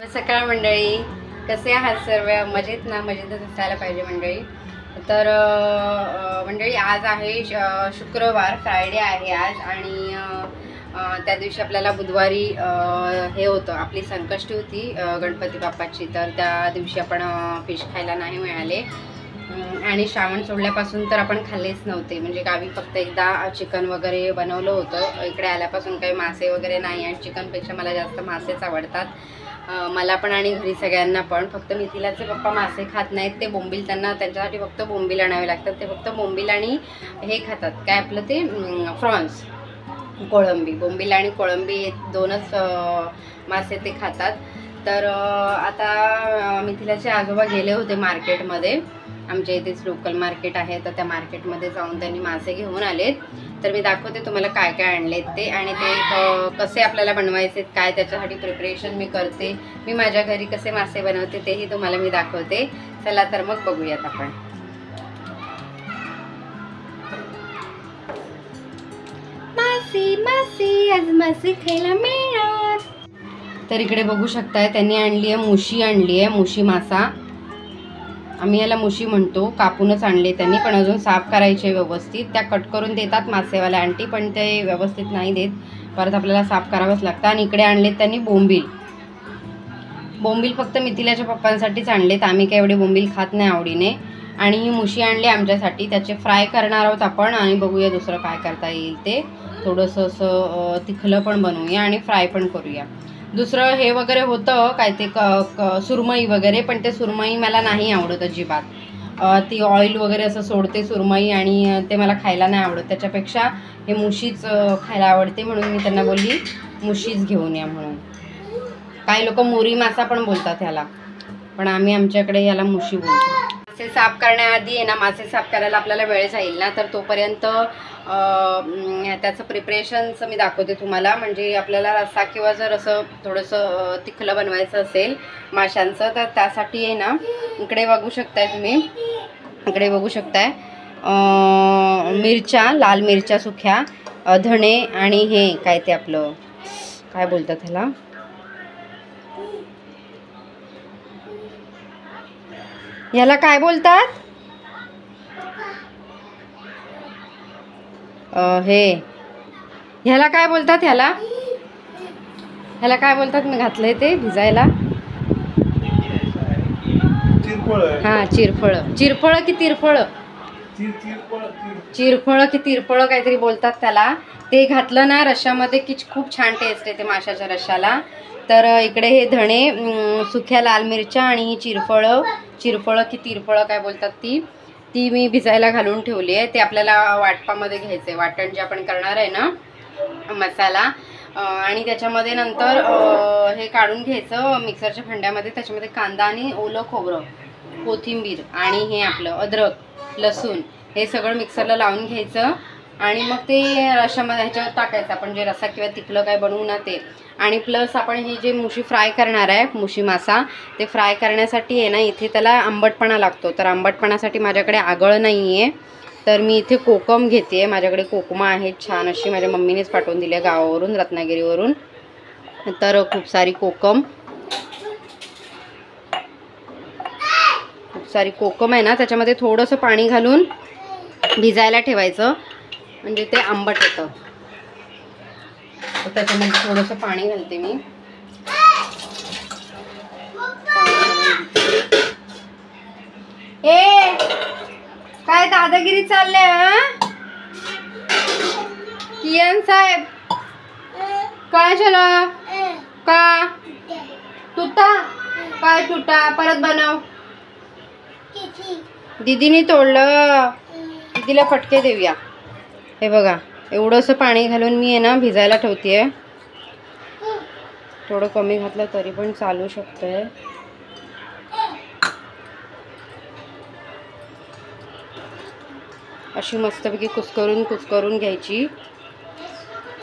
सकाळ मंडळी, कसे आहात सर्व? मजेत ना? मजेतच असायला पाहिजे मंडळी. तर मंडळी आज आहे शुक्रवार, फ्रायडे आहे आज. आणि त्या दिवशी आपल्याला बुधवारी हे होतं, आपली संकष्टी होती गणपती बाप्पाची. तर त्या दिवशी आपण फिश खायला नाही मिळाले. आणि श्रावण सोडल्यापासून तर आपण खाल्लेच नव्हते. म्हणजे गावी फक्त एकदा चिकन वगैरे बनवलं होतं. इकडे आल्यापासून काही मासे वगैरे नाही. आणि चिकनपेक्षा मला जास्त मासेच आवडतात, मला पण आणि घरी सगळ्यांना पण. फक्त मिथिलाचे पप्पा मासे खात नाहीत, ते बोंबील, त्यांना त्यांच्यासाठी फक्त बोंबील आणावे लागतात. ते फक्त बोंबील आणि हे खातात, काय आपलं ते फ्रॉन्स, कोळंबी. बोंबील आणि कोळंबी हे दोनच मासे ते खातात. तर आता मिथिलाचे आजोबा गेले होते मार्केटमध्ये, आमच्या इथेच लोकल मार्केट आहे, तर त्या मार्केटमध्ये जाऊन त्यांनी मासे घेऊन आलेत. तर मी दाखवते तुम्हाला काय काय आणलेत ते, आणि ते कसे आपल्याला बनवायचे, काय त्याच्यासाठी प्रिपरेशन मी करते, मी माझ्या घरी कसे मासे बनवते तेही तुम्हाला मी दाखवते. चला तर मग बघूयात आपण. मासे मासे आज मासे खायला मिळणार. तर इकडे बघू शकताय, त्यांनी आणली आहे मुशी, आणली आहे मुशी मासा. आम्ही याला मुशी म्हणतो. कापूनच आणले त्यांनी, पण अजून साफ करायचे व्यवस्थित. त्या कट करून देतात मासेवाल्या आंटी, पण ते व्यवस्थित नाही देत, परत आपल्याला साफ करावंच लागतं. आणि इकडे आणलेत त्यांनी बोंबील. बोंबील फक्त मिथिलाच्या पप्पांसाठीच आणलेत, आम्ही काय एवढे बोंबील खात नाही आवडीने. आणि ही मुशी आणली आमच्यासाठी, त्याचे फ्राय करणार आहोत आपण. आणि बघूया दुसरं काय करता येईल ते. थोडंसं असं तिखलं पण बनवूया आणि फ्राय पण करूया. दुसरं हे वगैरे होतं काय ते सुरमई वगैरे, पण ते सुरमई मला नाही आवडत अजिबात. ती ऑइल वगैरे असं सोडते सुरमई, आणि ते मला खायला नाही आवडत. त्याच्यापेक्षा हे मुशीच खायला आवडते, म्हणून मी त्यांना बोलली मुशीच घेऊन या म्हणून. काही लोक मोरी मासा पण बोलतात ह्याला, पण आम्ही आमच्याकडे याला मुशी बोलतो. मासे साफ करण्याआधी आहे ना, मासे साफ करायला आपल्याला वेळ जाईल ना, तर तोपर्यंत त्याचं प्रिपरेशनचं मी दाखवते तुम्हाला. म्हणजे आपल्याला रस्सा किंवा जर असं थोडंसं तिखलं बनवायचं असेल माशांचं, तर त्यासाठी आहे ना, इकडे बघू शकताय तुम्ही, इकडे बघू शकताय मिरच्या, लाल मिरच्या सुक्या, धणे, आणि हे काय ते आपलं काय बोलतात ह्याला, ह्याला काय बोलतात, हे ह्याला काय बोलतात, ह्याला काय बोलतात, मी घातलंय ते भिजायला. हां, चिरफळं. चिरफळं की तिरफळं, चिरफळं की तिरफळं काहीतरी बोलतात त्याला. ते घातलं ना रश्श्यामध्ये की खूप छान टेस्ट येते माशाच्या रश्श्याला. तर इकडे हे धणे, सुक्या लाल मिरच्या, आणि ही चिरफळं की तिरफळं काय बोलतात ती मी भिजायला घालून ठेवली आहे. ते आपल्याला वाटपामध्ये घ्यायचं आहे, वाटण जे आपण करणार आहे ना मसाला. आणि त्याच्यामध्ये नंतर हे काढून घ्यायचं मिक्सरच्या भांड्यामध्ये. त्याच्यामध्ये कांदा आणि ओलं खोबरं, कोथिंबीर, आणि हे आपलं अद्रक, लसूण, हे सगळं मिक्सरला लावून घ्यायचं. आणि मग ते रश्श्यामध्ये ह्याच्यावर टाकायचं आपण, जे रस्सा किंवा तिखलं काय बनवू ना ते. आणि प्लस आपण ही जे मुशी फ्राय करणार आहे, मुशी मासा, ते फ्राय करण्यासाठी आहे ना, इथे त्याला आंबटपणा लागतो. तर आंबटपणासाठी माझ्याकडे आगळ नाही आहे, तर मी इथे कोकम घेते. माझ्याकडे कोकमा आहेत छान अशी, माझ्या मम्मीनेच पाठवून दिली गावावरून, रत्नागिरीवरून. तर खूप सारी कोकम आहे ना, त्याच्यामध्ये थोडंसं पाणी घालून भिजायला ठेवायचं, म्हणजे ते आंबट येतं. तर त्याच्यामध्ये थोडंसं पाणी घालते मी. ए काय दादागिरी चालले कियान साहेब, काय झालं का? तुटा काय, तुटा परत बनव. दीदीने तोडलं, दीदीला फटके देऊया. हे बघा, एवढंसं पाणी घालून मी आहे ना भिजायला ठेवते. थोडं कमी घातलं तरी पण चालू शकतंय. अशी मस्तपैकी कुस्करून घ्यायची.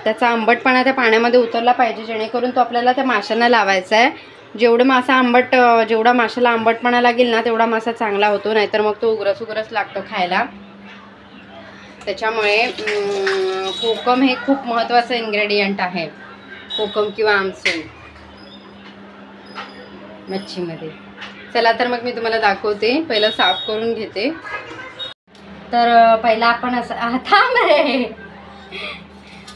त्याचा आंबटपणा त्या पाण्यामध्ये उतरला पाहिजे, जेणेकरून तो आपल्याला त्या माशांना लावायचा आहे. जेवढा माशाला आंबटपणा लागेल ना, तेवढा मासा चांगला होतो, नाहीतर मग तो उग्रस लागतो खायला. त्याच्यामुळे कोकम हे खूप महत्त्वाचं इन्ग्रेडियंट आहे, कोकम किंवा आमसूल. मच्छीमध्ये. चला तर मग मी तुम्हाला दाखवते. पहिलं साफ करून घेते. तर पहिला आपण असं थांब रे.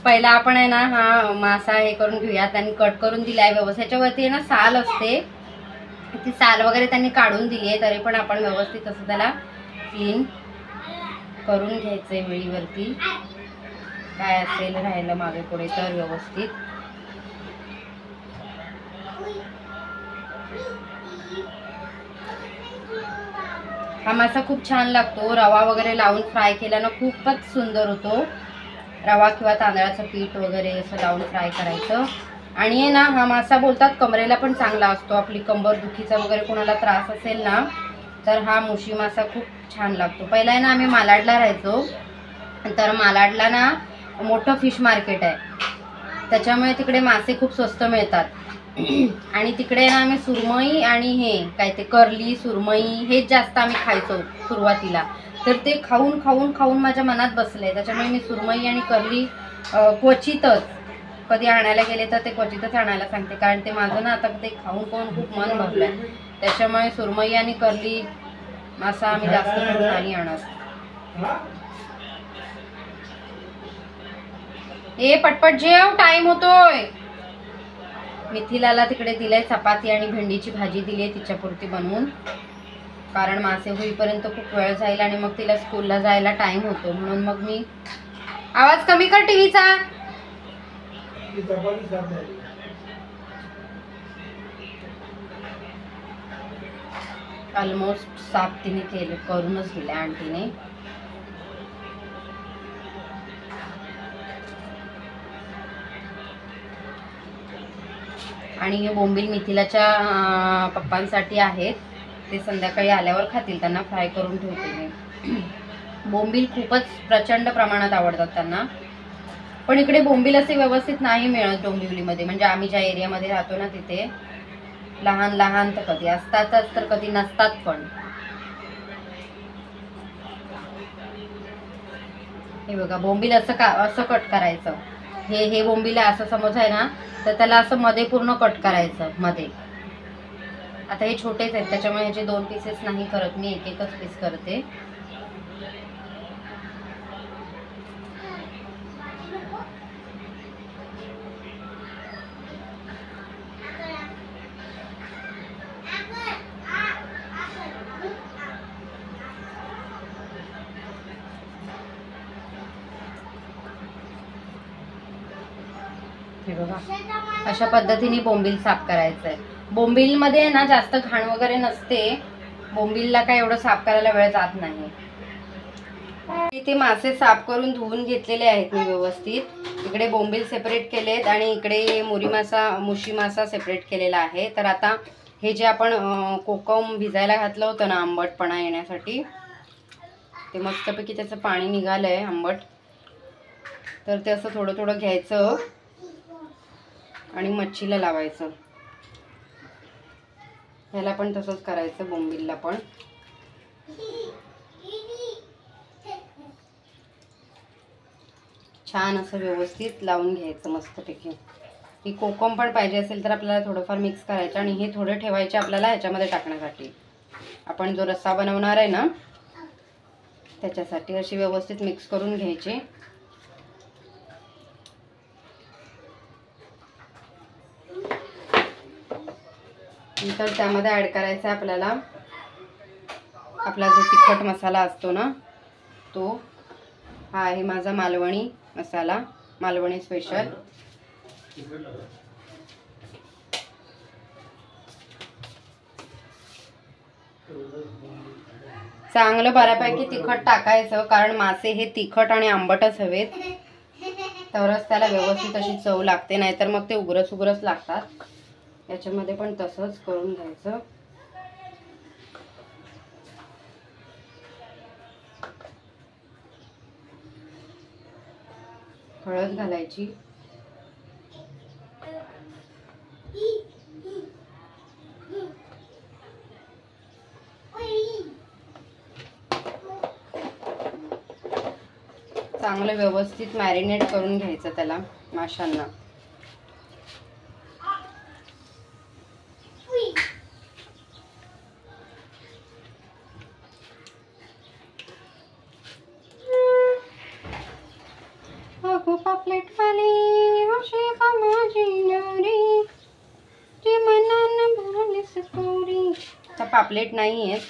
पहिला आपण आहे ना हा मासा हे करून घेऊयात आणि कट करून दिला आहे व्यवस्थित. ह्याच्यावरती आहे ना साल असते, ती साल वगैरे त्यांनी काढून दिली आहे, तरी पण आपण व्यवस्थित असं त्याला क्लीन करून घ्यायचं आहे वेळीवरती. काय असेल राहिलं मागे पुढे तर व्यवस्थित. हा मासा खूप छान लागतो. रवा वगैरे लावून फ्राय केल्यानं खूपच सुंदर होतो. रवा किंवा तांदळाचं पीठ वगैरे असं लावून फ्राय करायचं. आणि ना हा मासा बोलतात कमरेला पण चांगला असतो. आपली कंबर दुखीचा वगैरे कोणाला त्रास असेल ना तर हा मुशी मासा खूप छान लागतो. पहिला आहे ना आम्ही मालाडला राहायचो, तर मालाडला ना मोठं फिश मार्केट आहे, त्याच्यामुळे तिकडे मासे खूप स्वस्त मिळतात. आणि तिकडे ना आम्ही सुरमई आणि हे काय ते करली सुरमई हेच जास्त आम्ही खायचो सुरुवातीला. तर ते खाऊन खाऊन खाऊन माझ्या मनात बसले, त्याच्यामुळे मी सुरमई आणि करली क्वचितच कधी आणायला गेले तर ते क्वचितच आणायला सांगते, कारण ते माझं ना आता ते खाऊन खाऊन खूप मन भरलंय. त्याच्यामुळे सुरमई आणि करली मासा आम्ही जास्त करून नाही आणत. ए पटपट जेव, टाइम होतोय. मिथिलाला तिकडे दिलंय चपाती आणि भेंडीची भाजी दिली आहे तिच्यापुरती बनवून, कारण मासे होईपर्यंत खूप वेळ जाईल आणि मग तिला स्कूलला जायला टाइम होतो. म्हणून मग मी आवाज कमी कर टीव्हीचा. ऑलमोस्ट साफ तिने केले, करूनच दिले आंटीने. आणि हे बोंबील मिथिलाच्या पप्पांसाठी आहेत, ते संध्याकाळी आल्यावर खातील. त्यांना फ्राय करून ठेवते मी. बोंबील खूपच प्रचंड प्रमाणात आवडतात त्यांना. पण इकडे बोंबील असे व्यवस्थित नाही मिळत डोंबिवलीमध्ये, म्हणजे आम्ही ज्या एरियामध्ये राहतो ना तिथे. लहान लहान तर कधी असतातच तर कधी नसतात पण. हे बघा बोंबील असं कट करायचं. हे बोंबील असं समज आहे ना, तर त्याला असं मध्ये पूर्ण कट करायचं मध्ये. आता हे छोटेच आहेत त्याच्यामुळे ह्याचे 2 पीसेस नाही करत मी, एकच पीस करते. हे बघा अशा पद्धतीने बोंबील साफ करायचं आहे. बोंबीलमध्ये ना जास्त घाण वगैरे नसते, बोंबीलला काय एवढं साफ करायला वेळ जात नाही. इथे मासे साफ करून धुवून घेतलेले आहेत मी व्यवस्थित. इकडे बोंबील सेपरेट केलेत आणि इकडे मुशी मासा सेपरेट केलेला आहे. तर आता हे जे आपण कोकम भिजायला घातलं होतं ना आंबटपणा येण्यासाठी, ते मस्तपैकी त्याचं पाणी निघालंय आंबट. तर ते असं थोडं थोडं घ्यायचं आणि मच्छीला लावायचं. ह्याला पण तसंच करायचं, बोंबीलला पण. छान असं व्यवस्थित लावून घ्यायचं मस्तपैकी. ही कोकम पण पाहिजे असेल तर आपल्याला थोडंफार मिक्स करायचं आणि हे थोडे ठेवायचे आपल्याला ह्याच्यामध्ये टाकण्यासाठी. आपण जो रस्सा बनवणार आहे ना त्याच्यासाठी अशी व्यवस्थित मिक्स करून घ्यायची. नंतर त्यामध्ये ॲड करायचा आपल्याला आपला जो तिखट मसाला असतो ना तो. हा आहे माझा मालवणी मसाला, मालवणी स्पेशल. चांगलं बऱ्यापैकी तिखट टाकायचं, कारण मासे हे तिखट आणि आंबटच हवेत, तरच त्याला व्यवस्थित अशी चव लागते, नाहीतर मग ते उग्रच लागतात. याच्यामध्ये पण तसंच करून घ्यायचं. हळद घालायची. चांगलं व्यवस्थित मॅरिनेट करून घ्यायचं त्याला माशांना. पापलेट नाही आहेत.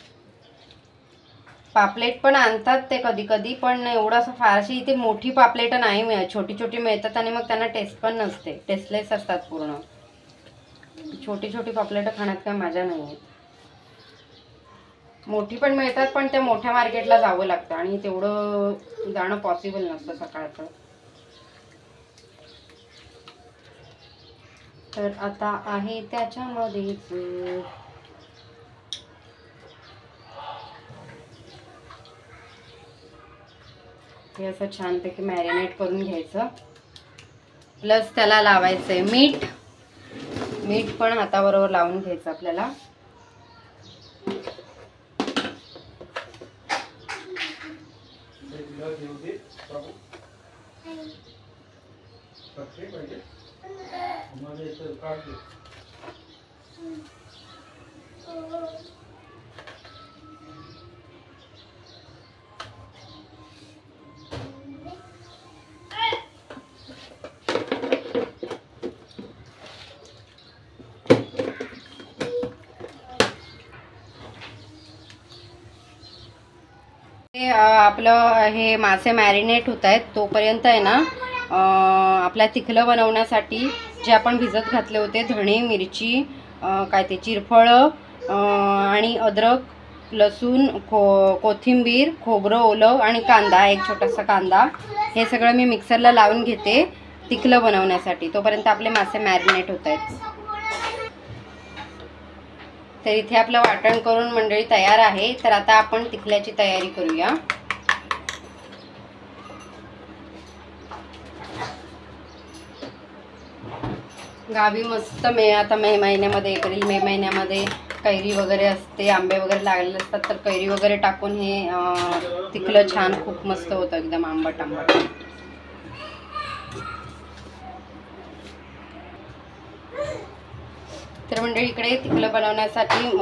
पापलेट पण आणतात ते कधी कधी, पण एवढं असं फारशी इथे मोठी पापलेट नाही मिळत, छोटी छोटी मिळतात आणि मग त्यांना टेस्ट पण नसते, टेस्टलेस असतात पूर्ण. छोटी छोटी पापलेट खाण्यात काय मजा नाही आहे. मोठी पण मिळतात पण त्या मोठ्या मार्केटला जावं लागतं आणि तेवढं जाणं पॉसिबल नसतं सकाळचं. तर आता आहे त्याच्यामध्येच हे असं छानपैकी मॅरिनेट करून घ्यायचं. प्लस त्याला लावायचं आहे मीठ. मीठ पण हाताबरोबर लावून घ्यायचं आपल्याला. आपलं हे मासे मॅरिनेट होत आहेत तोपर्यंत आहे ना, आपल्या तिखलं बनवण्यासाठी जे आपण भिजत घातले होते धणे, मिरची, काय ते चिरफळं आणि अद्रक, लसूण, कोथिंबीर, खोबरं ओलं आणि कांदा, एक छोटासा कांदा, हे सगळं मी मिक्सरला लावून घेते तिखलं बनवण्यासाठी. तोपर्यंत आपले मासे मॅरिनेट होत आहेत. तर इथे आपलं वाटण करून मंडळी तयार आहे. तर आता आपण तिखल्याची तयारी करूया. गावी मस्त आता मे महिन्यामध्ये, एप्रिल मे महिन्यामध्ये कैरी वगैरे असते, आंबे वगैरे लागलेले असतात, तर कैरी वगैरे टाकून हे तिखलं छान खूप मस्त होतं, एकदम आंबट आंबट. तर मंडळी इकडे तिखलं बनवण्यासाठी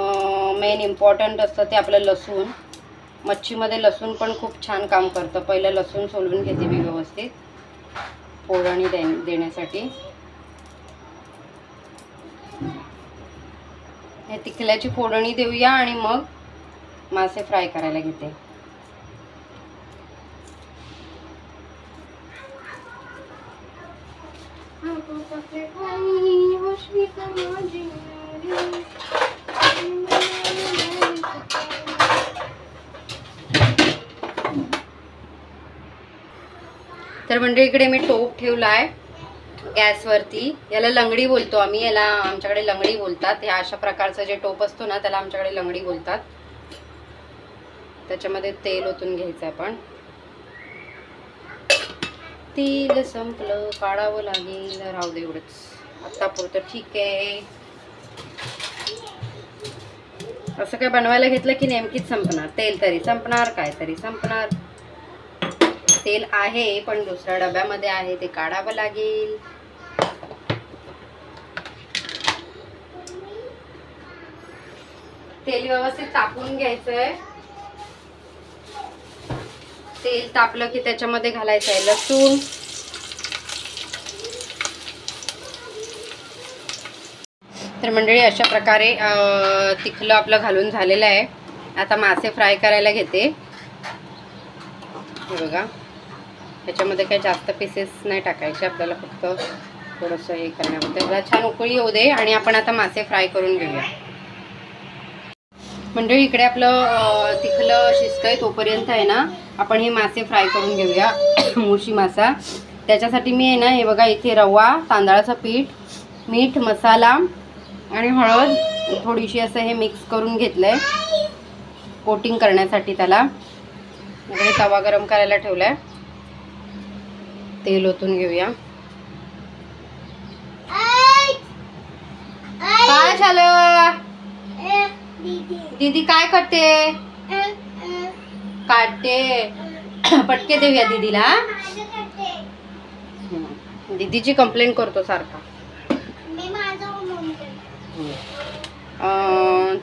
मेन इम्पॉर्टंट असतं ते आपलं लसूण. मच्छीमध्ये लसूण पण खूप छान काम करतं. पहिलं लसूण सोलून घेते मी व्यवस्थित फोडणी देण्यासाठी. हे तिखल्याची फोडणी देऊया आणि मग मासे फ्राय करायला घेते. तर म्हणजे इकडे मी टोप ठेवलाय गॅसवरती. याला लंगडी बोलतो आम्ही, याला आमच्याकडे लंगडी बोलतात. ह्या अशा प्रकारचं जे टोप असतो ना त्याला आमच्याकडे लंगडी बोलतात. त्याच्यामध्ये तेल ओतून घ्यायचं आपण. तेल संपलं, काढावं लागेल, राहू दे एवढंच आत्तापुरतं ठीक आहे. असं काय बनवायला घेतलं की नेमकीच संपणार, तेल तरी संपणार, काय तरी संपणार. तेल आहे पण दुसऱ्या डब्यामध्ये आहे, ते काढावं लागेल. तेल व्यवस्थित तापवून घ्यायचंय. तेल तापलं की त्याच्यामध्ये घालायचं आहे लसूण, तर मंडळी अशा प्रकारे तिखलं आपलं घालून झालेलं आहे. आता मासे फ्राय करायला घेते. हे बघा, त्याच्यामध्ये काही जास्त पीसेस नाही टाकायचे आपल्याला, फक्त थोडंसं हे करण्यामध्ये. त्याला छान उकळी येऊ दे आणि आपण आता मासे फ्राय करून घेऊया. मंडळी इकडे आपलं तिखलं शिजतंय तोपर्यंत आहे ना आपण हे मासे फ्राय करून घेऊया. मुशी मासा, त्याच्यासाठी मी आहे ना हे बघा इथे रवा, तांदळाचं पीठ, मीठ, मसाला आणि हळद थोडीशी असं हे मिक्स करून घेतलंय कोटिंग करण्यासाठी. त्याला इकडे तवा गरम करायला ठेवलाय. तेल ओतून घेऊया. काय झालं दीदी, काय करते? काढते. पटके देऊया दीदीला. दीदीची कंप्लेंट करतो सारखा.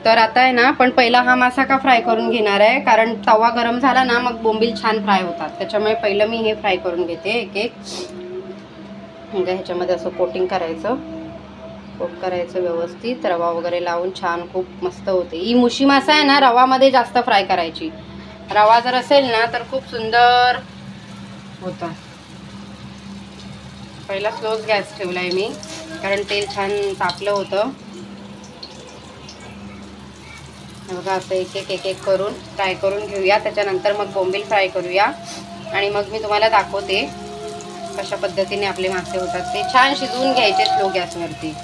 तर आता आहे ना पण पहिला हा मासा का फ्राय करून घेणार आहे, कारण तवा गरम झाला ना मग बोंबील छान फ्राय होतात. त्याच्यामुळे पहिलं मी हे फ्राय करून घेते एक एक. ह्याच्यामध्ये असं कोटिंग करायचं. कोट करायचं व्यवस्थित, रवा वगैरे लावून छान खूप मस्त होते ही मुशी मासा आहे ना. रवामध्ये जास्त फ्राय करायची, रवा जर असेल ना तर खूप सुंदर होता. पहिला स्लोच गॅस ठेवलाय मी कारण तेल छान तापलं होतं. बघा असं एक एक करून फ्राय करून घेऊया. त्याच्यानंतर मग बोंबील फ्राय करूया आणि मग मी तुम्हाला दाखवते कशा पद्धतीने आपले मासे होतात. ते छान शिजवून घ्यायचे स्लो गॅसवरती.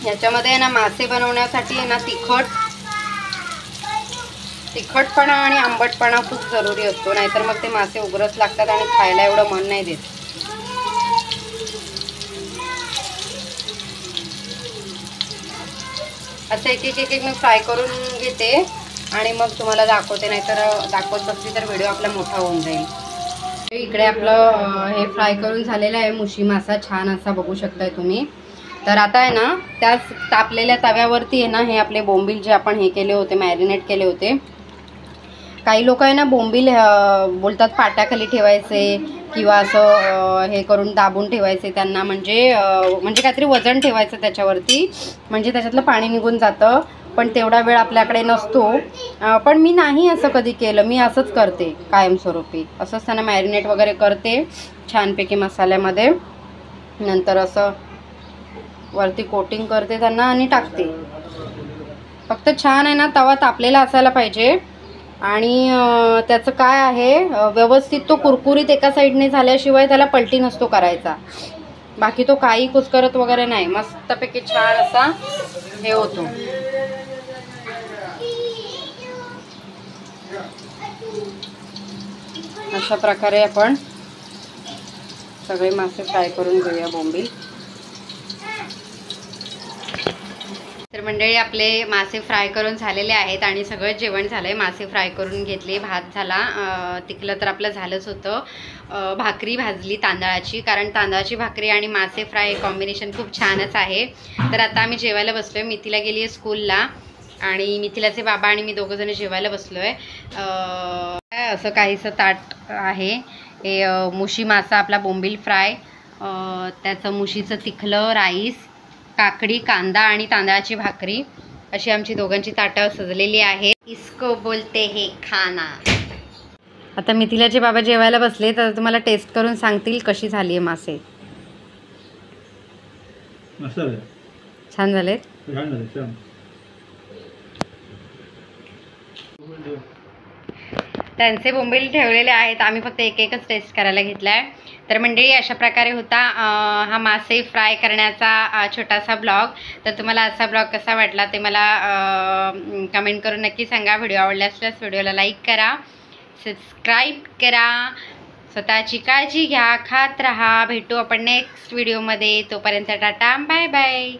याच्यामध्ये ना मासे बनवण्यासाठी आहे ना तिखटपणा आणि आंबटपणा खूप जरुरी असतो, नाहीतर मग ते मासे उग्रच लागतात आणि खायला एवढं मन नाही देत. असं एक मी फ्राय करून घेते आणि मग तुम्हाला दाखवते, नाहीतर दाखवत बसली तर व्हिडिओ आपला मोठा होऊन जाईल. इकडे आपलं हे फ्राय करून झालेलं आहे मुशी मासा, छान असा बघू शकताय तुम्ही. तर आता आहे ना त्याच तापलेल्या तव्यावरती आहे ना हे आपले बोंबील जे आपण हे केले होते, मॅरिनेट केले होते. काही लोक आहे ना बोंबील बोलतात पाट्याखाली ठेवायचे किंवा असं हे करून दाबून ठेवायचे त्यांना, म्हणजे काहीतरी वजन ठेवायचं त्याच्यावरती, म्हणजे त्याच्यातलं पाणी निघून जातं. पण तेवढा वेळ आपल्याकडे नसतो. पण मी नाही असं कधी केलं, मी असंच करते कायमस्वरूपी. असंच त्यांना मॅरिनेट वगैरे करते छानपैकी मसाल्यामध्ये, नंतर असं वरती कोटिंग करते त्यांना आणि टाकते. फक्त छान आहे ना तवा तापलेला असायला पाहिजे आणि त्याचं काय आहे व्यवस्थित तो कुरकुरीत एका साईडने झाल्याशिवाय त्याला पलटी नसतो करायचा. बाकी तो काही कुस्करत वगैरे नाही, मस्तपैकी छान असा हे होतो. अशा प्रकारे आपण सगळे मासे फ्राय करून घेऊया बोंबील. तर मंडळी आपले मासे फ्राय करून झालेले आहेत आणि सगळं जेवण झालंय. मासे फ्राय करून घेतले, भात झाला, तिकलं तर आपलं झालंच होतं. भाकरी भाजली तांदळाची, कारण तांदळाची भाकरी आणि मासे फ्राय कॉम्बिनेशन खूप छानच आहे. तर आता आम्ही जेवायला बसलोय. मितीला गेली आहे स्कूलला आणि मिथिलाचे बाबा आणि मी दोघं जण जेवायला बसलोय. असं काहीसं ताट आहे. हे मुशी मासा आपला बोंबील फ्राय, त्याचं मुशीचं तिखलं, राईस, काकडी, कांदा आणि तांदळाची भाकरी, अशी आमची दोघांची ताटं सजलेली आहेत. इसको बोलते हे खाना. आता मिथिलाचे बाबा जेवायला बसले तर तुम्हाला टेस्ट करून सांगतील कशी झाली आहे मासे. छान झाले. त्यांचे बोंबील ठेवलेले आहेत, आम्ही फक्त एकच टेस्ट करायला घेतलाय. तर मंडळी अशा प्रकारे होता हा मासे फ्राय करण्याचा छोटासा ब्लॉग. तर तुम्हाला असा ब्लॉग कसा वाटला ते मला कमेंट करून नक्की सांगा. व्हिडिओ आवडला असल्यास व्हिडिओला लाईक करा, सबस्क्राईब करा, स्वतःची काळजी घ्या, खात राहा. भेटू आपण नेक्स्ट व्हिडिओमध्ये. तोपर्यंत टाटा, बाय बाय.